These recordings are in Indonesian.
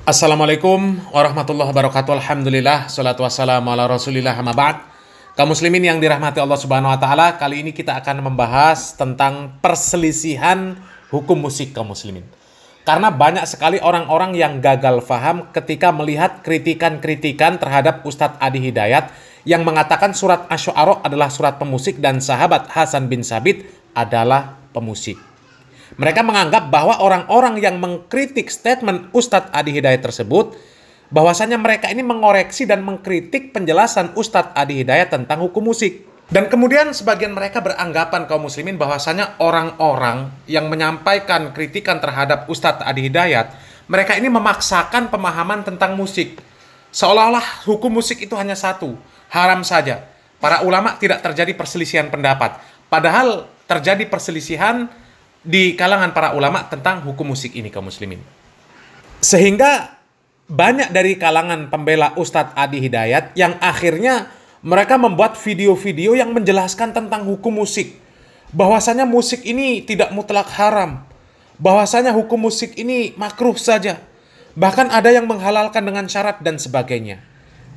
Assalamualaikum warahmatullahi wabarakatuh. Alhamdulillah, salatu wassalamu ala rasulillah, amma ba'd. Kaum muslimin yang dirahmati Allah subhanahu wa ta'ala, kali ini kita akan membahas tentang perselisihan hukum musik kaum muslimin. Karena banyak sekali orang-orang yang gagal faham ketika melihat kritikan-kritikan terhadap Ustadz Adi Hidayat yang mengatakan surat Asy-Syu'ara adalah surat pemusik dan sahabat Hasan bin Tsabit adalah pemusik. Mereka menganggap bahwa orang-orang yang mengkritik statement Ustadz Adi Hidayat tersebut, bahwasanya mereka ini mengoreksi dan mengkritik penjelasan Ustadz Adi Hidayat tentang hukum musik. Dan kemudian sebagian mereka beranggapan kaum muslimin bahwasanya orang-orang yang menyampaikan kritikan terhadap Ustadz Adi Hidayat, mereka ini memaksakan pemahaman tentang musik. Seolah-olah hukum musik itu hanya satu, haram saja. Para ulama tidak terjadi perselisihan pendapat. Padahal terjadi perselisihan di kalangan para ulama tentang hukum musik ini kaum muslimin. Sehingga banyak dari kalangan pembela Ustadz Adi Hidayat yang akhirnya mereka membuat video-video yang menjelaskan tentang hukum musik. Bahwasanya musik ini tidak mutlak haram. Bahwasanya hukum musik ini makruh saja. Bahkan ada yang menghalalkan dengan syarat dan sebagainya.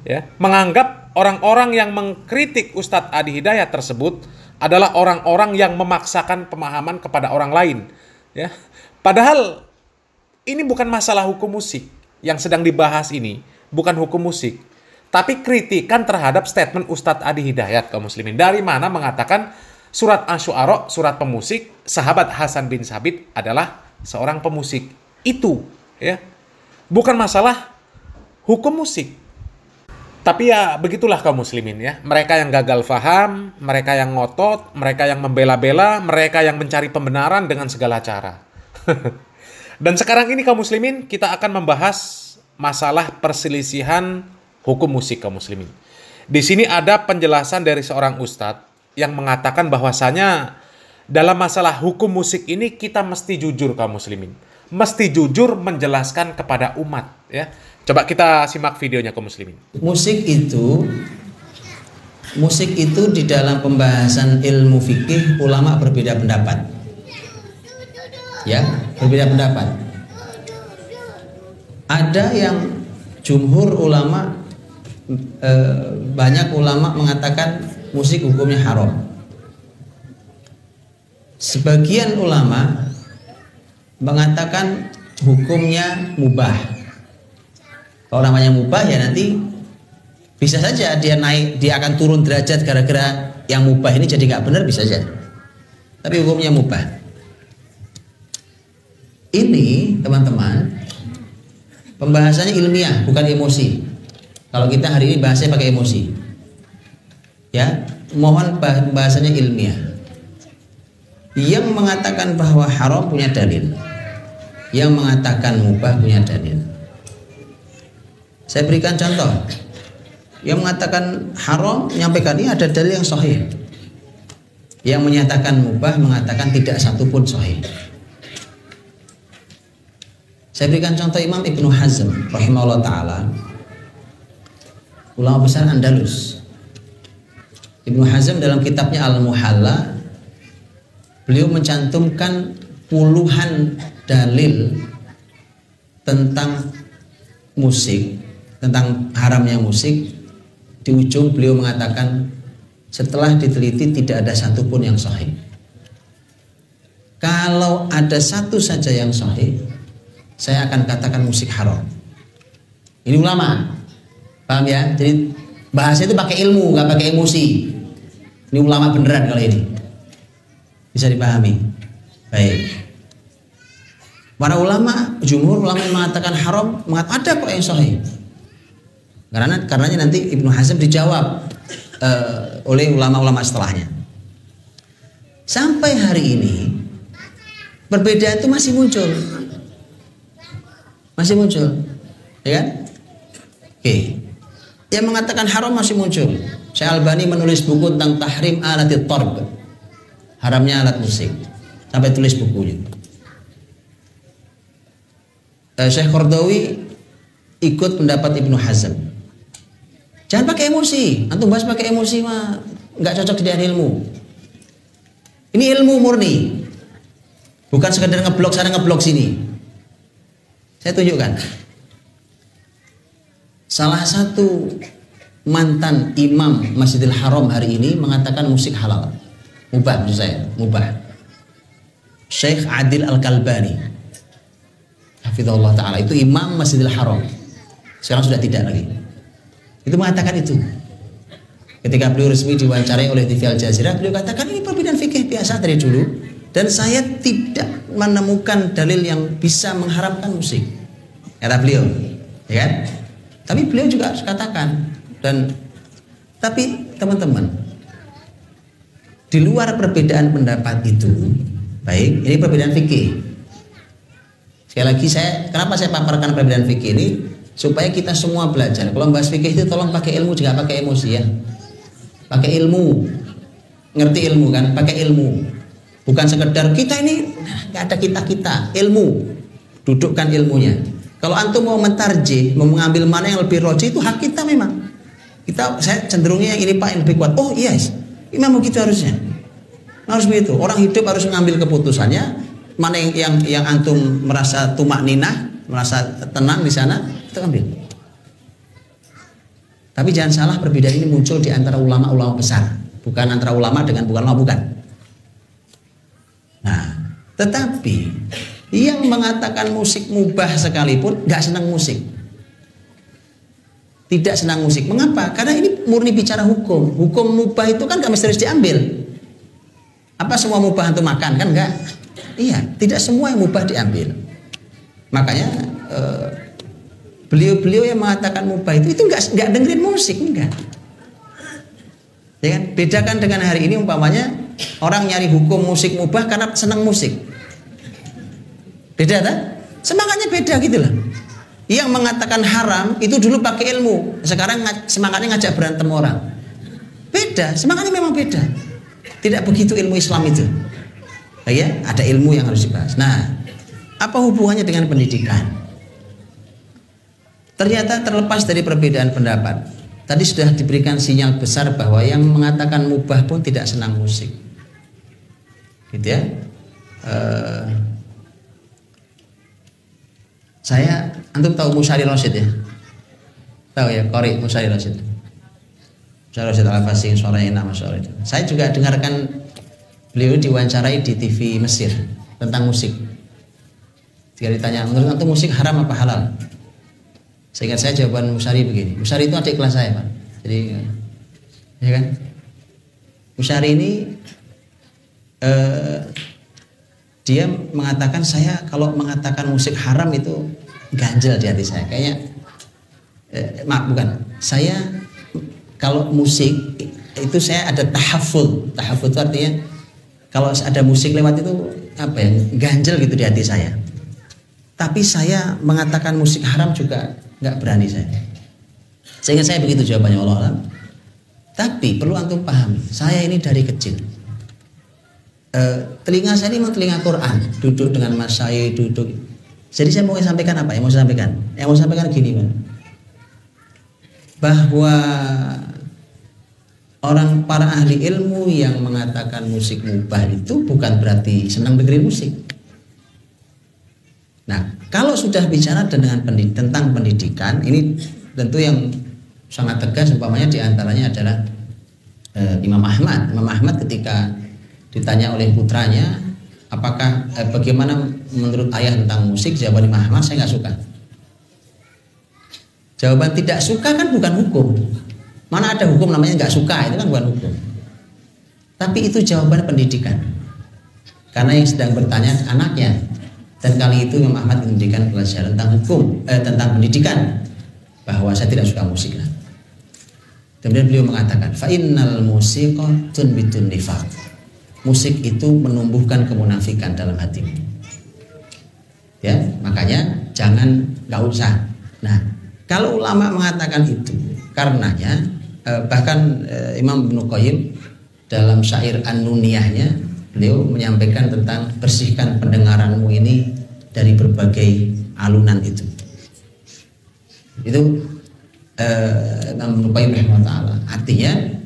Ya, menganggap orang-orang yang mengkritik Ustadz Adi Hidayat tersebut adalah orang-orang yang memaksakan pemahaman kepada orang lain. Ya, padahal ini bukan masalah hukum musik yang sedang dibahas ini, bukan hukum musik, tapi kritikan terhadap statement Ustadz Adi Hidayat kaum muslimin. Dari mana mengatakan surat Asy-Syu'ara, surat pemusik, sahabat Hasan bin Tsabit adalah seorang pemusik. Itu, ya, bukan masalah hukum musik. Tapi ya begitulah kaum muslimin ya. Mereka yang gagal faham, mereka yang ngotot, mereka yang membela-bela, mereka yang mencari pembenaran dengan segala cara. Dan sekarang ini kaum muslimin kita akan membahas masalah perselisihan hukum musik kaum muslimin. Di sini ada penjelasan dari seorang ustadz yang mengatakan bahwasanya dalam masalah hukum musik ini kita mesti jujur kaum muslimin. Mesti jujur menjelaskan kepada umat ya. Coba kita simak videonya kaum muslimin. Musik itu di dalam pembahasan ilmu fikih ulama berbeda pendapat. Ya, berbeda pendapat. Ada yang jumhur ulama, banyak ulama mengatakan musik hukumnya haram. Sebagian ulama mengatakan hukumnya mubah. Kalau namanya mubah ya nanti bisa saja dia naik, dia akan turun derajat gara-gara yang mubah ini jadi nggak benar, bisa saja. Tapi hukumnya mubah. Ini teman-teman pembahasannya ilmiah bukan emosi. Kalau kita hari ini bahasnya pakai emosi, ya mohon bahasanya ilmiah. Yang mengatakan bahwa haram punya dalil, yang mengatakan mubah punya dalil. Saya berikan contoh. Yang mengatakan haram menyampaikan ini ada dalil yang sahih. Yang menyatakan mubah mengatakan tidak satu pun sahih. Saya berikan contoh Imam Ibnu Hazm rahimahullah ta'ala, ulama besar Andalus. Ibnu Hazm dalam kitabnya Al-Muhalla, beliau mencantumkan puluhan dalil tentang musik, tentang haramnya musik. Di ujung beliau mengatakan setelah diteliti tidak ada satupun yang sahih. Kalau ada satu saja yang sahih, saya akan katakan musik haram. Ini ulama, paham ya? Jadi bahasa itu pakai ilmu, nggak pakai emosi. Ini ulama beneran kalau ini, bisa dipahami. Baik. Para ulama, jumhur ulama yang mengatakan haram, ada kok yang sahih. Karenanya nanti Ibnu Hazm dijawab oleh ulama-ulama setelahnya. Sampai hari ini perbedaan itu masih muncul, ya kan? Oke. Yang mengatakan haram masih muncul. Syekh Albani menulis buku tentang tahrim alatit tarb, haramnya alat musik, sampai tulis bukunya. Syekh Qardawi ikut pendapat Ibnu Hazm. Jangan pakai emosi. Antum bahas pakai emosi mah nggak cocok dengan ilmu. Ini ilmu murni, bukan sekedar ngeblok sana ngeblok sini. Saya tunjukkan. Salah satu mantan imam Masjidil Haram hari ini mengatakan musik halal, mubah, maksud saya mubah. Syekh Adil Al-Kalbani hafizahullah ta'ala, itu imam Masjidil Haram, sekarang sudah tidak lagi, itu mengatakan itu. Ketika beliau resmi diwawancarai oleh TV Al Jazeera, beliau katakan ini perbedaan fikih biasa dari dulu, dan saya tidak menemukan dalil yang bisa mengharamkan musik, kata beliau, ya kan? Tapi beliau juga harus katakan. Dan tapi teman-teman, di luar perbedaan pendapat itu, baik, ini perbedaan fikih. Sekali lagi kenapa saya paparkan perbedaan fikih ini? Supaya kita semua belajar. Kalau bahas fikih itu tolong pakai ilmu, jangan pakai emosi ya. Pakai ilmu, ngerti ilmu kan? Pakai ilmu, bukan sekedar kita ini nggak ada kita ilmu. Dudukkan ilmunya. Kalau antum mau mentarjih, mau mengambil mana yang lebih roji, itu hak kita memang. Saya cenderungnya yang ini Pak yang lebih kuat. Oh yes, memang begitu harusnya. Harus begitu. Orang hidup harus mengambil keputusannya. Mana yang antum merasa tumak ninah, merasa tenang di sana, itu ambil. Tapi jangan salah, perbedaan ini muncul di antara ulama-ulama besar, bukan antara ulama dengan bukan. Nah, tetapi yang mengatakan musik mubah sekalipun nggak senang musik. Tidak senang musik. Mengapa? Karena ini murni bicara hukum. Hukum mubah itu kan gak mesti harus diambil. Apa semua mubah untuk makan? Kan enggak. Iya, tidak semua yang mubah diambil. Makanya beliau-beliau yang mengatakan mubah itu enggak dengerin musik, enggak. Ya kan? Bedakan dengan hari ini umpamanya orang nyari hukum musik mubah karena senang musik. Beda tak? Semangatnya beda gitu loh. Yang mengatakan haram itu dulu pakai ilmu, sekarang semangatnya ngajak berantem orang. Beda, semangatnya memang beda. Tidak begitu ilmu Islam itu. Ya, ada ilmu yang harus dibahas. Nah, apa hubungannya dengan pendidikan? Ternyata terlepas dari perbedaan pendapat, tadi sudah diberikan sinyal besar bahwa yang mengatakan mubah pun tidak senang musik. Gitu ya. Antum tahu Musyari Rasyid ya? Tahu ya, Qori Musyari Rasyid. Musyari Rasyid Al-Fasih, suaranya enak masyaallah. Saya juga dengarkan beliau diwawancarai di TV Mesir tentang musik. Jika ditanya, menurut antum musik haram apa halal? Seingat saya jawaban Musyari begini. Musyari itu adik kelas saya, Pak. Jadi, ya kan? Musyari ini dia mengatakan, saya kalau mengatakan musik haram itu ganjel di hati saya. Kayaknya maaf, bukan. Saya kalau musik itu saya ada tahaful. Tahaful itu artinya kalau ada musik lewat itu apa ya? Ganjel gitu di hati saya. Tapi saya mengatakan musik haram juga nggak berani saya. Sehingga saya begitu jawabannya, Allah alam. Tapi perlu antum pahami, saya ini dari kecil telinga saya ini memang telinga Quran, duduk dengan mas saya duduk. Jadi saya mau sampaikan apa? Yang mau saya sampaikan? Yang mau saya sampaikan gini, man. Bahwa para ahli ilmu yang mengatakan musik mubah itu bukan berarti senang dengerin musik. Nah, kalau sudah bicara tentang pendidikan, ini tentu yang sangat tegas umpamanya diantaranya adalah Imam Ahmad. Imam Ahmad ketika ditanya oleh putranya, apakah bagaimana menurut ayah tentang musik, jawaban Imam Ahmad, saya nggak suka. Jawaban tidak suka kan bukan hukum. Mana ada hukum namanya nggak suka, itu kan bukan hukum. Tapi itu jawaban pendidikan. Karena yang sedang bertanya anaknya. Dan kali itu Imam Ahmad memberikan pelajaran tentang hukum, tentang pendidikan, bahwa saya tidak suka musik. Kemudian beliau mengatakan, fa innal musiqa tunbitun nifaq. Musik itu menumbuhkan kemunafikan dalam hatimu. Ya, makanya nggak usah. Nah, kalau ulama mengatakan itu, karenanya bahkan Imam Ibnu Qayyim dalam syair An-Nuniyahnya beliau menyampaikan tentang bersihkan pendengaranmu ini dari berbagai alunan itu. Itu Imam Ibnu Qayyim rahimahullah. Artinya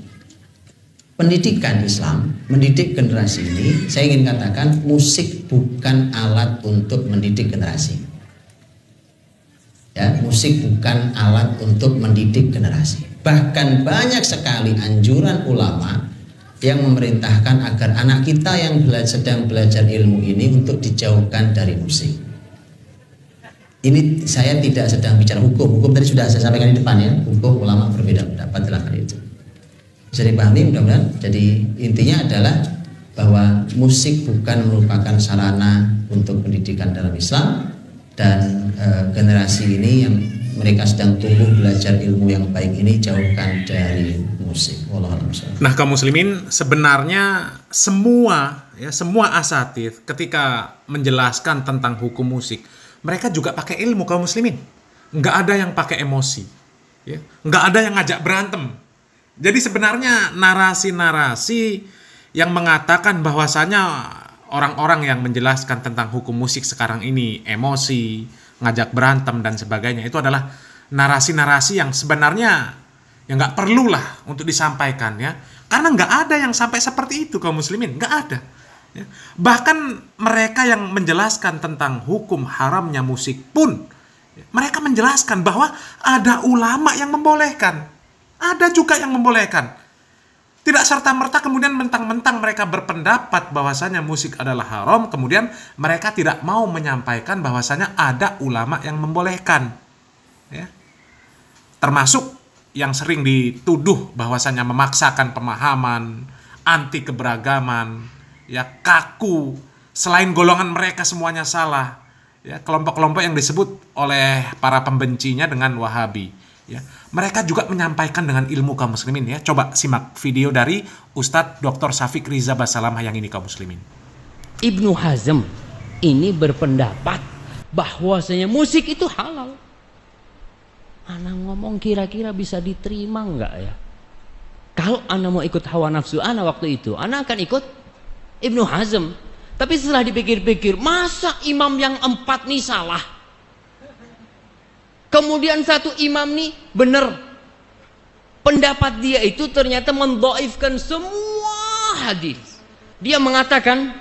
pendidikan Islam, mendidik generasi ini, saya ingin katakan musik bukan alat untuk mendidik generasi. Ya, musik bukan alat untuk mendidik generasi. Bahkan banyak sekali anjuran ulama yang memerintahkan agar anak kita yang sedang belajar ilmu ini untuk dijauhkan dari musik. Ini saya tidak sedang bicara hukum. Hukum tadi sudah saya sampaikan di depan ya. Hukum ulama berbeda pendapat dalam hal itu. Bisa dipahami mudah-mudahan. Jadi intinya adalah bahwa musik bukan merupakan sarana untuk pendidikan dalam Islam, dan generasi ini yang mereka sedang tumbuh belajar ilmu yang baik ini jauhkan dari musik. Nah, kaum muslimin, sebenarnya semua asatidz ketika menjelaskan tentang hukum musik, mereka juga pakai ilmu, kaum muslimin. Nggak ada yang pakai emosi, ya. Nggak ada yang ngajak berantem. Jadi sebenarnya narasi-narasi yang mengatakan bahwasanya orang-orang yang menjelaskan tentang hukum musik sekarang ini emosi, ngajak berantem dan sebagainya, itu adalah narasi-narasi yang sebenarnya ya nggak perlulah untuk disampaikan, ya, karena nggak ada yang sampai seperti itu, kaum muslimin, nggak ada, ya. Bahkan mereka yang menjelaskan tentang hukum haramnya musik pun, ya, mereka menjelaskan bahwa ada ulama yang membolehkan, ada juga yang membolehkan. Tidak serta-merta kemudian mentang-mentang mereka berpendapat bahwasanya musik adalah haram, kemudian mereka tidak mau menyampaikan bahwasanya ada ulama yang membolehkan, ya. Termasuk yang sering dituduh bahwasanya memaksakan pemahaman, anti keberagaman, ya, kaku, selain golongan mereka semuanya salah, ya, kelompok-kelompok yang disebut oleh para pembencinya dengan Wahabi, ya. Mereka juga menyampaikan dengan ilmu, kaum muslimin, ya. Coba simak video dari Ustadz Dr. Syafiq Riza Basalamah yang ini, kaum muslimin. Ibnu Hazm ini berpendapat bahwasanya musik itu halal. Ana ngomong kira-kira bisa diterima enggak ya? Kalau ana mau ikut hawa nafsu ana waktu itu, ana akan ikut Ibnu Hazm. Tapi setelah dipikir-pikir, masa imam yang 4 nih salah? Kemudian satu imam nih benar, pendapat dia itu ternyata mendhaifkan semua hadis. Dia mengatakan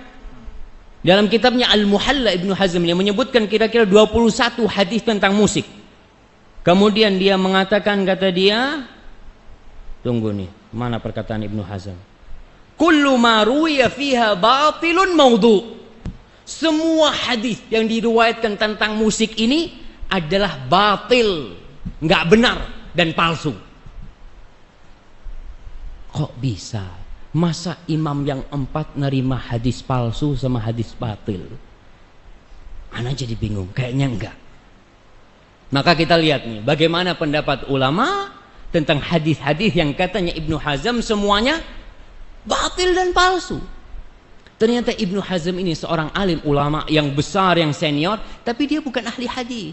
dalam kitabnya Al-Muhalla, Ibnu Hazm yang menyebutkan kira-kira 21 hadis tentang musik. Kemudian dia mengatakan, kata dia, tunggu nih, mana perkataan Ibnu Hazm? Kullu ma ruwiya fiha batilun maudhu. Semua hadis yang diriwayatkan tentang musik ini adalah batil, nggak benar dan palsu. Kok bisa? Masa imam yang 4 nerima hadis palsu sama hadis batil? Ana jadi bingung, kayaknya enggak. Maka kita lihat nih, bagaimana pendapat ulama tentang hadis-hadis yang katanya Ibnu Hazm semuanya batil dan palsu. Ternyata Ibnu Hazm ini seorang alim ulama yang besar, yang senior, tapi dia bukan ahli hadis.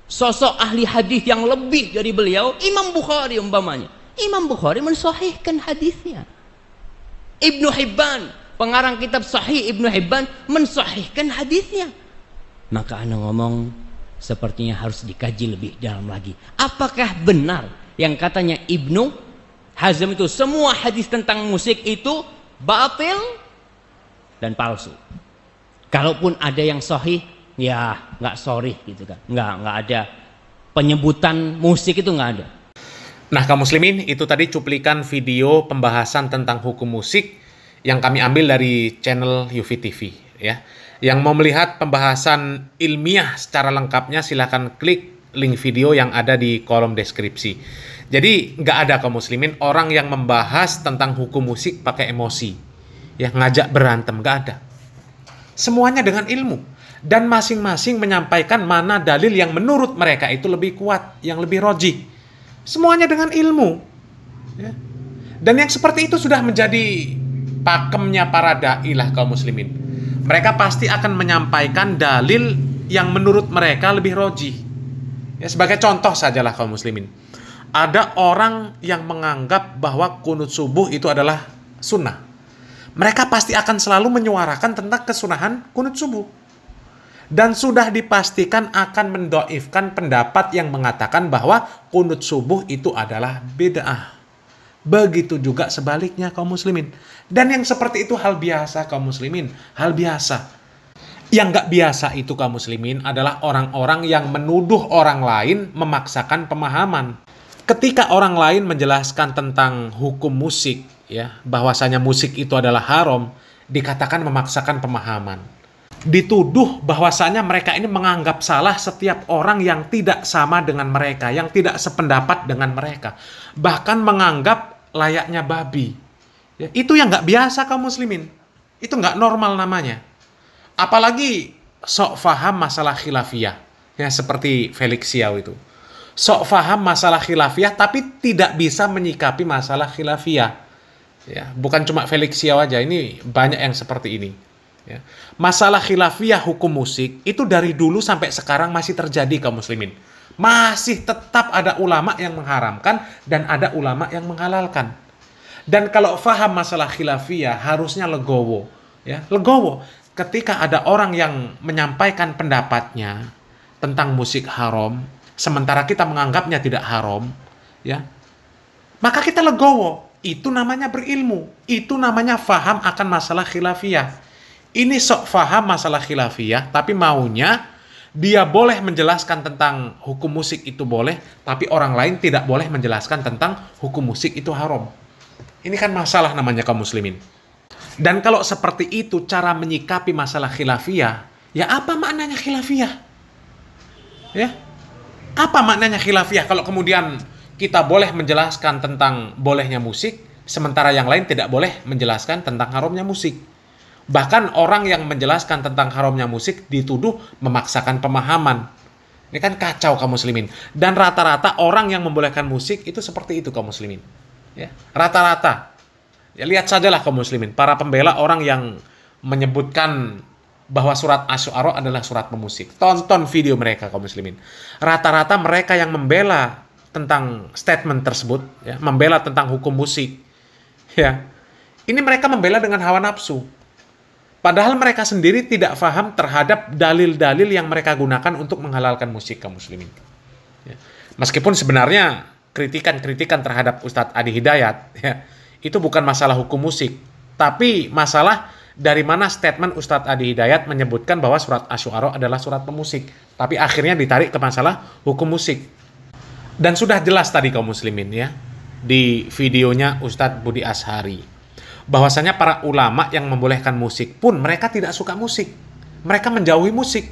Sosok ahli hadis yang lebih dari beliau, Imam Bukhari umpamanya. Imam Bukhari mensahihkan hadisnya. Ibnu Hibban, pengarang kitab Sahih Ibnu Hibban, mensahihkan hadisnya. Maka ana ngomong, sepertinya harus dikaji lebih dalam lagi. Apakah benar yang katanya Ibnu Hazm itu semua hadis tentang musik itu batil dan palsu? Kalaupun ada yang sahih, ya nggak sorry gitu kan, nggak ada penyebutan musik, itu nggak ada. Nah, kaum muslimin, itu tadi cuplikan video pembahasan tentang hukum musik yang kami ambil dari channel Yufi TV, ya. Yang mau melihat pembahasan ilmiah secara lengkapnya, silahkan klik link video yang ada di kolom deskripsi. Jadi nggak ada, kaum muslimin, orang yang membahas tentang hukum musik pakai emosi, ya, ngajak berantem, nggak ada. Semuanya dengan ilmu, dan masing-masing menyampaikan mana dalil yang menurut mereka itu lebih kuat, yang lebih rojih. Semuanya dengan ilmu, ya. Dan yang seperti itu sudah menjadi pakemnya para dai lah, kaum muslimin. Mereka pasti akan menyampaikan dalil yang menurut mereka lebih rojih. Ya, sebagai contoh sajalah, kaum muslimin. Ada orang yang menganggap bahwa kunut subuh itu adalah sunnah. Mereka pasti akan selalu menyuarakan tentang kesunahan kunut subuh. Dan sudah dipastikan akan mendoifkan pendapat yang mengatakan bahwa kunut subuh itu adalah bid'ah. Begitu juga sebaliknya, kaum muslimin. Dan yang seperti itu hal biasa, kaum muslimin. Hal biasa. Yang nggak biasa itu kaum muslimin adalah orang-orang yang menuduh orang lain memaksakan pemahaman. Ketika orang lain menjelaskan tentang hukum musik, ya, bahwasanya musik itu adalah haram, dikatakan memaksakan pemahaman. Dituduh bahwasanya mereka ini menganggap salah setiap orang yang tidak sama dengan mereka, yang tidak sependapat dengan mereka. Bahkan menganggap layaknya babi. Ya, itu yang nggak biasa kaum muslimin. Itu nggak normal namanya. Apalagi sok faham masalah khilafiyah. Ya, seperti Felix Xiao itu. Sok faham masalah khilafiyah tapi tidak bisa menyikapi masalah khilafiyah. Ya, bukan cuma Felix Xiao aja, ini banyak yang seperti ini. Ya. Masalah khilafiyah hukum musik itu dari dulu sampai sekarang masih terjadi kaum muslimin. Masih tetap ada ulama yang mengharamkan dan ada ulama yang menghalalkan. Dan kalau faham masalah khilafiyah harusnya legowo. Ya, legowo. Ketika ada orang yang menyampaikan pendapatnya tentang musik haram, sementara kita menganggapnya tidak haram, ya, maka kita legowo. Itu namanya berilmu. Itu namanya faham akan masalah khilafiyah. Ini sok faham masalah khilafiyah, tapi maunya dia boleh menjelaskan tentang hukum musik itu boleh, tapi orang lain tidak boleh menjelaskan tentang hukum musik itu haram. Ini kan masalah namanya kaum muslimin. Dan kalau seperti itu cara menyikapi masalah khilafiyah, ya apa maknanya khilafiyah? Ya, apa maknanya khilafiyah kalau kemudian kita boleh menjelaskan tentang bolehnya musik, sementara yang lain tidak boleh menjelaskan tentang haramnya musik. Bahkan orang yang menjelaskan tentang haramnya musik dituduh memaksakan pemahaman. Ini kan kacau kaum muslimin. Dan rata-rata orang yang membolehkan musik itu seperti itu kaum muslimin. Ya, rata-rata. Ya, lihat sajalah kaum muslimin, para pembela orang yang menyebutkan bahwa surat Asy-Syu'ara adalah surat pemusik. Tonton video mereka kaum muslimin. Rata-rata mereka yang membela tentang statement tersebut, ya, membela tentang hukum musik, ya, ini mereka membela dengan hawa nafsu. Padahal mereka sendiri tidak paham terhadap dalil-dalil yang mereka gunakan untuk menghalalkan musik kaum muslimin. Ya. Meskipun sebenarnya kritikan-kritikan terhadap Ustadz Adi Hidayat, ya, itu bukan masalah hukum musik, tapi masalah dari mana statement Ustadz Adi Hidayat menyebutkan bahwa surat Asy-Syu'ara adalah surat pemusik, tapi akhirnya ditarik ke masalah hukum musik. Dan sudah jelas tadi kaum muslimin, ya, di videonya Ustadz Budi Ashari, bahwasanya para ulama yang membolehkan musik pun mereka tidak suka musik. Mereka menjauhi musik.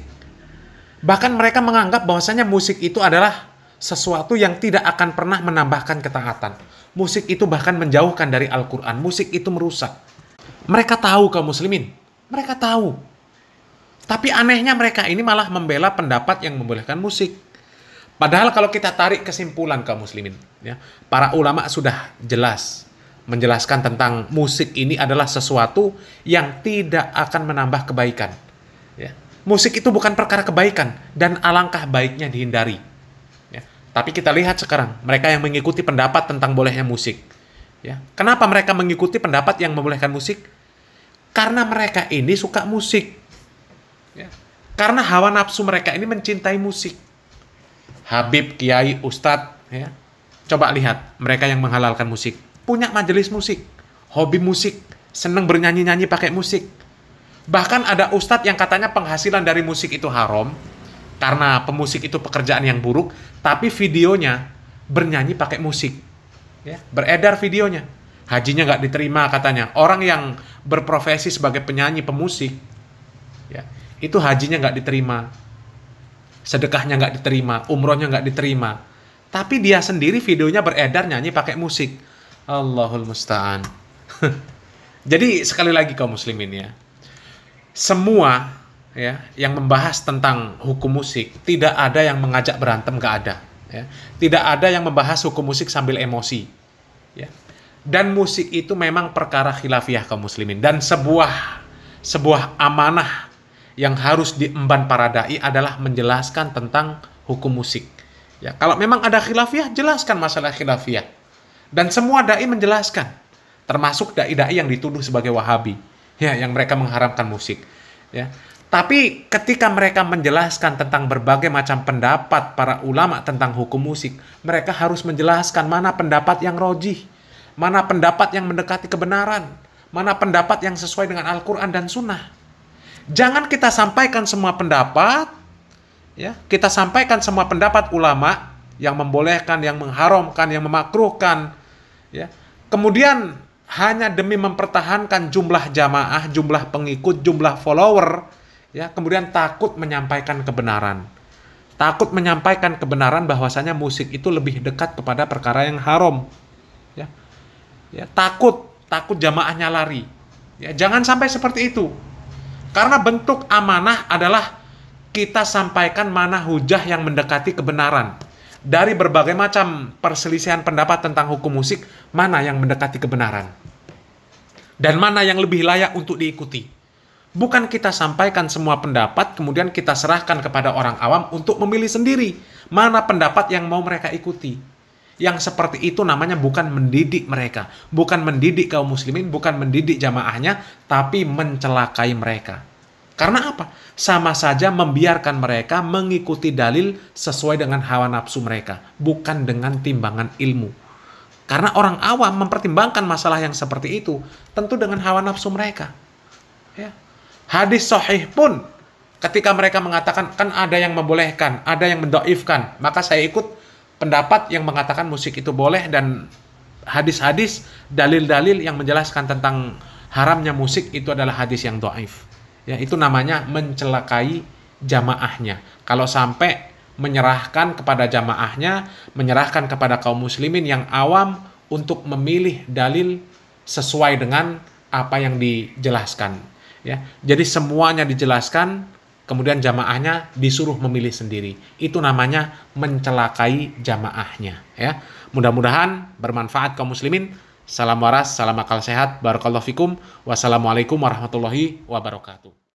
Bahkan mereka menganggap bahwasanya musik itu adalah sesuatu yang tidak akan pernah menambahkan ketaatan. Musik itu bahkan menjauhkan dari Al-Quran. Musik itu merusak. Mereka tahu kaum muslimin. Mereka tahu. Tapi anehnya mereka ini malah membela pendapat yang membolehkan musik. Padahal kalau kita tarik kesimpulan kaum muslimin, ya, para ulama sudah jelas menjelaskan tentang musik ini adalah sesuatu yang tidak akan menambah kebaikan. Ya. Musik itu bukan perkara kebaikan dan alangkah baiknya dihindari. Ya. Tapi kita lihat sekarang mereka yang mengikuti pendapat tentang bolehnya musik. Ya. Kenapa mereka mengikuti pendapat yang membolehkan musik? Karena mereka ini suka musik. Ya. Karena hawa nafsu mereka ini mencintai musik. Habib, kiai, ustadz, ya. Coba lihat mereka yang menghalalkan musik. Punya majelis musik, hobi musik, seneng bernyanyi-nyanyi pakai musik. Bahkan ada ustadz yang katanya penghasilan dari musik itu haram, karena pemusik itu pekerjaan yang buruk, tapi videonya bernyanyi pakai musik. Ya, beredar videonya. Hajinya nggak diterima katanya. Orang yang berprofesi sebagai penyanyi pemusik, ya, itu hajinya nggak diterima. Sedekahnya nggak diterima, umrohnya nggak diterima. Tapi dia sendiri videonya beredar nyanyi pakai musik. Allahul musta'an. Jadi sekali lagi kaum muslimin, ya, semua, ya, yang membahas tentang hukum musik tidak ada yang mengajak berantem, nggak ada. Ya. Tidak ada yang membahas hukum musik sambil emosi. Ya. Dan musik itu memang perkara khilafiyah kaum muslimin. Dan sebuah amanah yang harus diemban para dai adalah menjelaskan tentang hukum musik. Ya, kalau memang ada khilafiyah, jelaskan masalah khilafiyah. Dan semua dai menjelaskan, termasuk dai-dai yang dituduh sebagai Wahabi, ya, yang mereka mengharamkan musik. Ya. Tapi ketika mereka menjelaskan tentang berbagai macam pendapat para ulama tentang hukum musik, mereka harus menjelaskan mana pendapat yang rojih, mana pendapat yang mendekati kebenaran, mana pendapat yang sesuai dengan Al-Quran dan Sunnah. Jangan kita sampaikan semua pendapat, ya, kita sampaikan semua pendapat ulama yang membolehkan, yang mengharamkan, yang memakruhkan, ya. Kemudian hanya demi mempertahankan jumlah jamaah, jumlah pengikut, jumlah follower, ya, kemudian takut menyampaikan kebenaran. Takut menyampaikan kebenaran bahwasanya musik itu lebih dekat kepada perkara yang haram. Ya. Ya, takut jamaahnya lari. Ya, jangan sampai seperti itu. Karena bentuk amanah adalah kita sampaikan mana hujah yang mendekati kebenaran. Dari berbagai macam perselisihan pendapat tentang hukum musik, mana yang mendekati kebenaran. Dan mana yang lebih layak untuk diikuti. Bukan kita sampaikan semua pendapat, kemudian kita serahkan kepada orang awam untuk memilih sendiri mana pendapat yang mau mereka ikuti. Yang seperti itu namanya bukan mendidik mereka, bukan mendidik kaum muslimin, bukan mendidik jamaahnya, tapi mencelakai mereka. Karena apa? Sama saja membiarkan mereka mengikuti dalil sesuai dengan hawa nafsu mereka, bukan dengan timbangan ilmu. Karena orang awam mempertimbangkan masalah yang seperti itu tentu dengan hawa nafsu mereka. Ya. Hadis sahih pun ketika mereka mengatakan kan ada yang membolehkan, ada yang mendhaifkan, maka saya ikut pendapat yang mengatakan musik itu boleh, dan hadis-hadis, dalil-dalil yang menjelaskan tentang haramnya musik itu adalah hadis yang dhaif. Ya, itu namanya mencelakai jamaahnya. Kalau sampai menyerahkan kepada jamaahnya, menyerahkan kepada kaum muslimin yang awam untuk memilih dalil sesuai dengan apa yang dijelaskan. Ya, jadi semuanya dijelaskan, kemudian jamaahnya disuruh memilih sendiri. Itu namanya mencelakai jamaahnya. Ya, mudah-mudahan bermanfaat kaum muslimin. Salam waras, salam akal sehat. Barakallahu fikum. Wassalamualaikum warahmatullahi wabarakatuh.